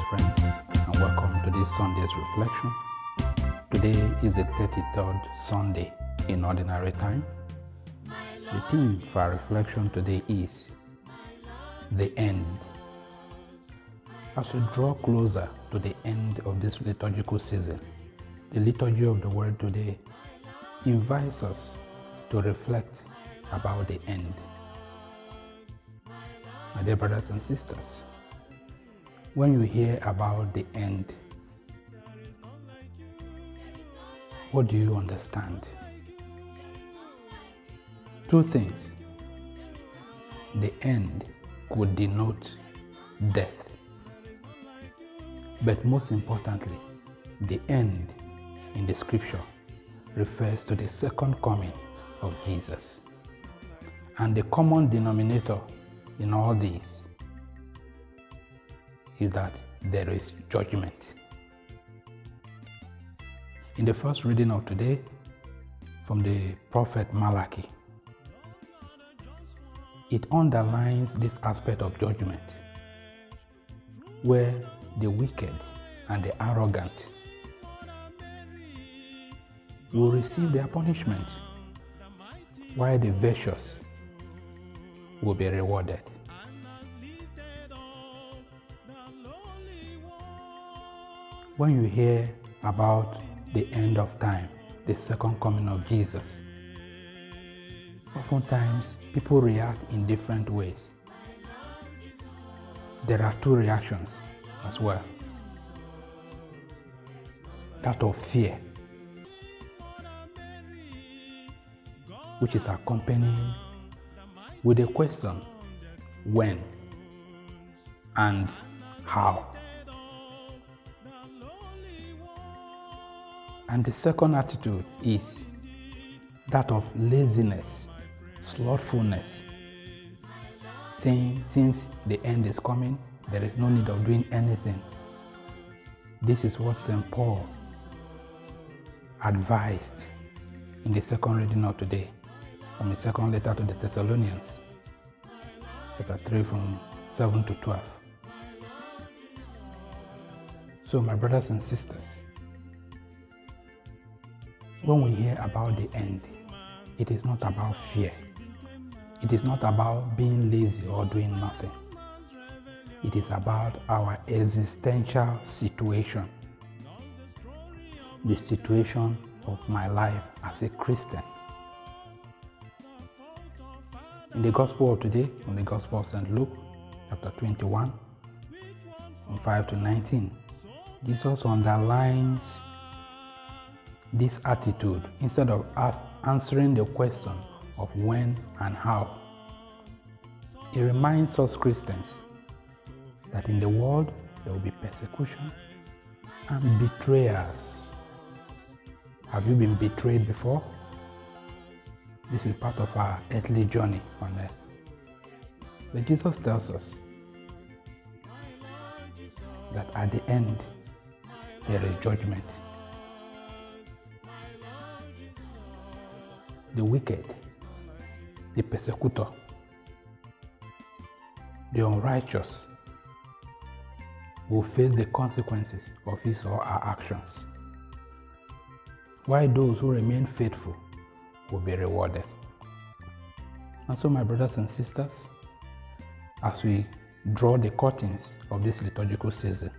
friends, and welcome to this Sunday's reflection. Today is the 33rd Sunday in Ordinary Time. The theme for our reflection today is the end. As we draw closer to the end of this liturgical season, the liturgy of the Word today invites us to reflect about the end. My dear brothers and sisters, when you hear about the end, what do you understand? Two things. The end could denote death, but most importantly, the end in the scripture refers to the second coming of Jesus. And the common denominator in all these is that there is judgment. In the first reading of today, from the prophet Malachi, it underlines this aspect of judgment, where the wicked and the arrogant will receive their punishment, while the virtuous will be rewarded. When you hear about the end of time, the second coming of Jesus, oftentimes people react in different ways. There are two reactions as well. That of fear, which is accompanied with a question, when and how. And the second attitude is that of laziness, slothfulness, saying since the end is coming, there is no need of doing anything. This is what St. Paul advised in the second reading of today, from the second letter to the Thessalonians, chapter 3 from 7 to 12. So my brothers and sisters, when we hear about the end, it is not about fear. It is not about being lazy or doing nothing. It is about our existential situation, the situation of my life as a Christian. In the Gospel of today, from the Gospel of St. Luke, chapter 21, from 5 to 19, Jesus underlines this attitude. Instead of answering the question of when and how, he reminds us Christians that in the world there will be persecution and betrayers. Have you been betrayed before? This is part of our earthly journey on earth. But Jesus tells us that at the end there is judgment. The wicked, the persecutor, the unrighteous will face the consequences of his or her actions, while those who remain faithful will be rewarded. And so, my brothers and sisters, as we draw the curtains of this liturgical season,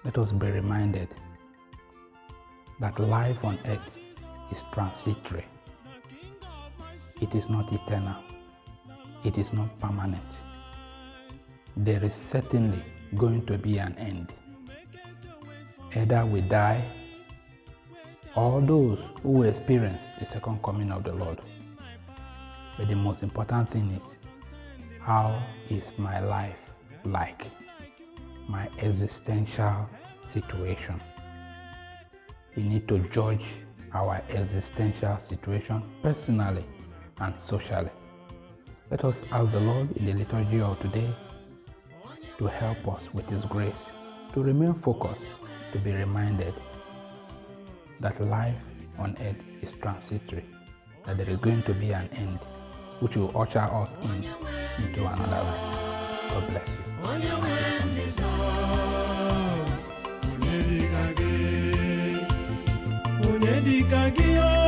let us be reminded that life on earth is transitory. It is not eternal. It is not permanent. There is certainly going to be an end. Either we die, or those who will experience the second coming of the Lord. But the most important thing is, how is my life like? My existential situation. We need to judge our existential situation personally and socially. Let us ask the Lord in the liturgy of today to help us with His grace, to remain focused, to be reminded that life on earth is transitory, that there is going to be an end, which will usher us into another life. God bless you. onye dịka gị o